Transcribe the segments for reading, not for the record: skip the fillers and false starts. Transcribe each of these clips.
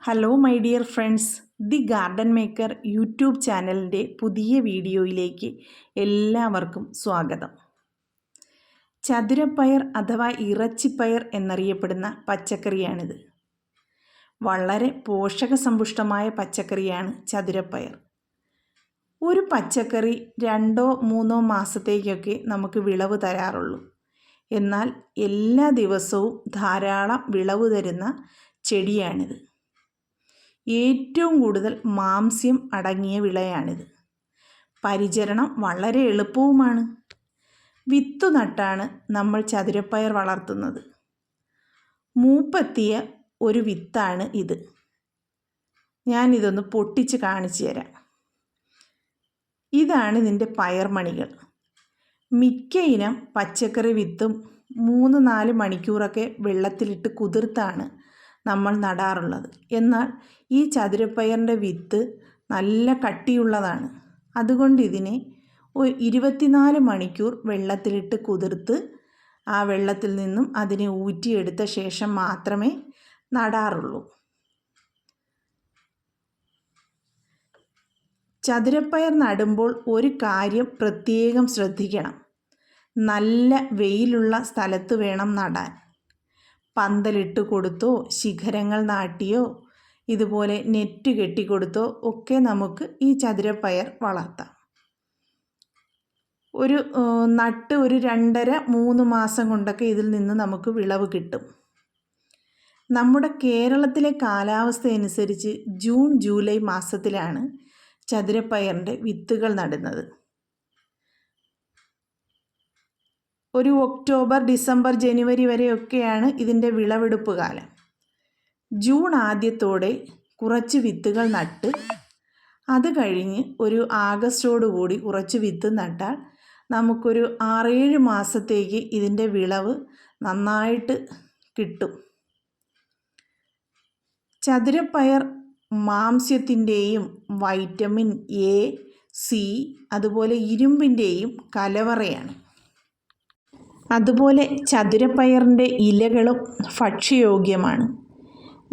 Hello my dear friends, the garden maker YouTube ചാനലിൻ്റെ പുതിയ വീഡിയോയിലേക്ക് എല്ലാവർക്കും സ്വാഗതം. ചതുരപ്പയർ അഥവാ ഇറച്ചിപ്പയർ എന്നറിയപ്പെടുന്ന പച്ചക്കറിയാണിത്. വളരെ പോഷകസമ്പുഷ്ടമായ പച്ചക്കറിയാണ് ചതുരപ്പയർ. ഒരു പച്ചക്കറി 2-3 മാസത്തേക്കൊക്കെ നമുക്ക് വിളവ് തരാറുള്ളൂ. എന്നാൽ എല്ലാ ദിവസവും ധാരാളം വിളവ് തരുന്ന ചെടിയാണിത്. ഏറ്റവും കൂടുതൽ മാംസ്യം അടങ്ങിയ വിളയാണിത്. പരിചരണം വളരെ എളുപ്പവുമാണ്. വിത്തു നട്ടാണ് നമ്മൾ ചതുരപ്പയർ വളർത്തുന്നത്. മൂപ്പെത്തിയ ഒരു വിത്താണ് ഇത്. ഞാനിതൊന്ന് പൊട്ടിച്ച് കാണിച്ചു തരാം. ഇതാണ് ഇതിൻ്റെ പയർമണികൾ. മിക്ക ഇനം പച്ചക്കറി വിത്തും 3-4 മണിക്കൂറൊക്കെ വെള്ളത്തിലിട്ട് കുതിർത്താണ് നമ്മൾ നടാറുള്ളത്. എന്നാൽ ഈ ചതുരപ്പയറിൻ്റെ വിത്ത് നല്ല കട്ടിയുള്ളതാണ്. അതുകൊണ്ട് ഇതിനെ 24 മണിക്കൂർ വെള്ളത്തിലിട്ട് കുതിർത്ത് ആ വെള്ളത്തിൽ നിന്നും അതിനെ ഊറ്റിയെടുത്ത ശേഷം മാത്രമേ നടാറുള്ളൂ. ചതുരപ്പയർ നടുമ്പോൾ ഒരു കാര്യം പ്രത്യേകം ശ്രദ്ധിക്കണം. നല്ല വെയിലുള്ള സ്ഥലത്ത് വേണം നടാൻ. പന്തലിട്ട് കൊടുത്തോ ശിഖരങ്ങൾ നാട്ടിയോ ഇതുപോലെ നെറ്റ് കെട്ടിക്കൊടുത്തോ ഒക്കെ നമുക്ക് ഈ ചതുരപ്പയർ വളർത്താം. നട്ട് ഒരു 2.5-3 മാസം കൊണ്ടൊക്കെ ഇതിൽ നിന്ന് നമുക്ക് വിളവ് കിട്ടും. നമ്മുടെ കേരളത്തിലെ കാലാവസ്ഥ അനുസരിച്ച് ജൂൺ-ജൂലൈ മാസത്തിലാണ് ചതുരപ്പയറിൻ്റെ വിത്തുകൾ നടുന്നത്. ഒരു ഒക്ടോബർ, ഡിസംബർ, ജനുവരി വരെയൊക്കെയാണ് ഇതിൻ്റെ വിളവെടുപ്പ് കാലം. ജൂൺ ആദ്യത്തോടെ കുറച്ച് വിത്തുകൾ നട്ട് അത് കഴിഞ്ഞ് ഒരു ആഗസ്റ്റോടുകൂടി കുറച്ച് വിത്ത് നട്ടാൽ നമുക്കൊരു 6-7 മാസത്തേക്ക് ഇതിൻ്റെ വിളവ് നന്നായിട്ട് കിട്ടും. ചതുരപ്പയർ മാംസ്യത്തിൻ്റെയും വൈറ്റമിൻ എ, സി, അതുപോലെ ഇരുമ്പിൻ്റെയും കലവറയാണ്. അതുപോലെ ചതുരപ്പയറിൻ്റെ ഇലകളും ഭക്ഷ്യയോഗ്യമാണ്.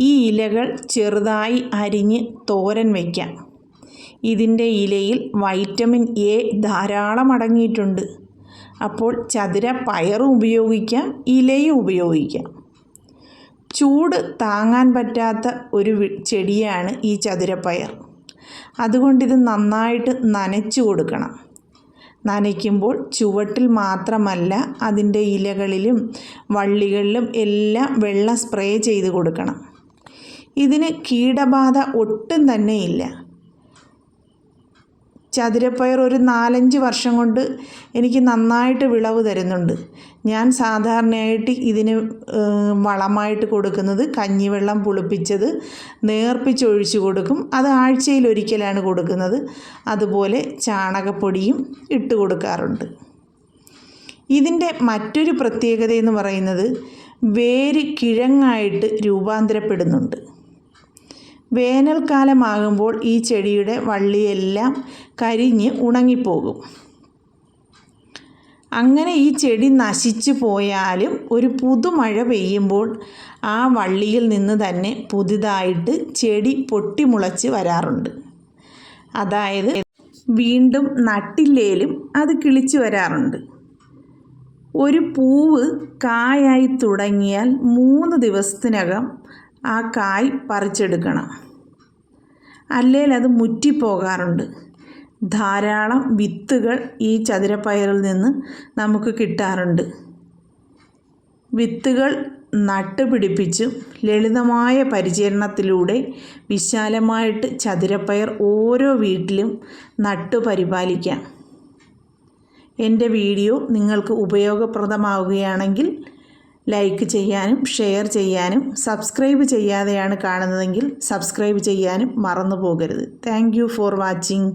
ഈ ഇലകൾ ചെറുതായി അരിഞ്ഞ് തോരൻ വയ്ക്കാം. ഇതിൻ്റെ ഇലയിൽ വൈറ്റമിൻ എ ധാരാളം അടങ്ങിയിട്ടുണ്ട്. അപ്പോൾ ചതുരപ്പയറും ഉപയോഗിക്കാം, ഇലയും ഉപയോഗിക്കാം. ചൂട് താങ്ങാൻ പറ്റാത്ത ഒരു ചെടിയാണ് ഈ ചതുരപ്പയർ. അതുകൊണ്ടിത് നന്നായിട്ട് നനച്ചു കൊടുക്കണം. നനയ്ക്കുമ്പോൾ ചുവട്ടിൽ മാത്രമല്ല അതിൻ്റെ ഇലകളിലും വള്ളികളിലും എല്ലാം വെള്ളം സ്പ്രേ ചെയ്ത് കൊടുക്കണം. ഇതിന് കീടബാധ ഒട്ടും തന്നെ ഇല്ല. ചതുരപ്പയർ ഒരു 4-5 വർഷം കൊണ്ട് എനിക്ക് നന്നായിട്ട് വിളവ് തരുന്നുണ്ട്. ഞാൻ സാധാരണയായിട്ട് ഇതിന് വളമായിട്ട് കൊടുക്കുന്നത് കഞ്ഞിവെള്ളം പുളിപ്പിച്ചത് നേർപ്പിച്ചൊഴിച്ച് കൊടുക്കും. അത് ആഴ്ചയിലൊരിക്കലാണ് കൊടുക്കുന്നത്. അതുപോലെ ചാണകപ്പൊടിയും ഇട്ട് കൊടുക്കാറുണ്ട്. ഇതിൻ്റെ മറ്റൊരു പ്രത്യേകത എന്ന് പറയുന്നത് വേര് കിഴങ്ങായിട്ട് രൂപാന്തരപ്പെടുന്നുണ്ട്. വേനൽക്കാലമാകുമ്പോൾ ഈ ചെടിയുടെ വള്ളിയെല്ലാം കരിഞ്ഞ് ഉണങ്ങിപ്പോകും. അങ്ങനെ ഈ ചെടി നശിച്ചു പോയാലും ഒരു പുതുമഴ പെയ്യുമ്പോൾ ആ വള്ളിയിൽ നിന്ന് തന്നെ പുതിയതായിട്ട് ചെടി പൊട്ടിമുളച്ച് വരാറുണ്ട്. അതായത് വീണ്ടും നട്ടില്ലേലും അത് കിളിച്ചു വരാറുണ്ട്. ഒരു പൂവ് കായായി തുടങ്ങിയാൽ 3 ദിവസത്തിനകം ആ കായ് പറിച്ചെടുക്കണം. അല്ലെങ്കിൽ അത് മുറ്റിപ്പോകാറുണ്ട്. ധാരാളം വിത്തുകൾ ഈ ചതുരപ്പയറിൽ നിന്ന് നമുക്ക് കിട്ടാറുണ്ട്. വിത്തുകൾ നട്ടുപിടിപ്പിച്ചും ലളിതമായ പരിചരണത്തിലൂടെ വിശാലമായിട്ട് ചതുരപ്പയർ ഓരോ വീട്ടിലും നട്ടുപരിപാലിക്കാം. എൻ്റെ വീഡിയോ നിങ്ങൾക്ക് ഉപയോഗപ്രദമാവുകയാണെങ്കിൽ ലൈക്ക് ചെയ്യാനും ഷെയർ ചെയ്യാനും സബ്സ്ക്രൈബ് ചെയ്യാതെയാണ് കാണുന്നതെങ്കിൽ സബ്സ്ക്രൈബ് ചെയ്യാനും മറന്നു പോകരുത്. Thank you for watching.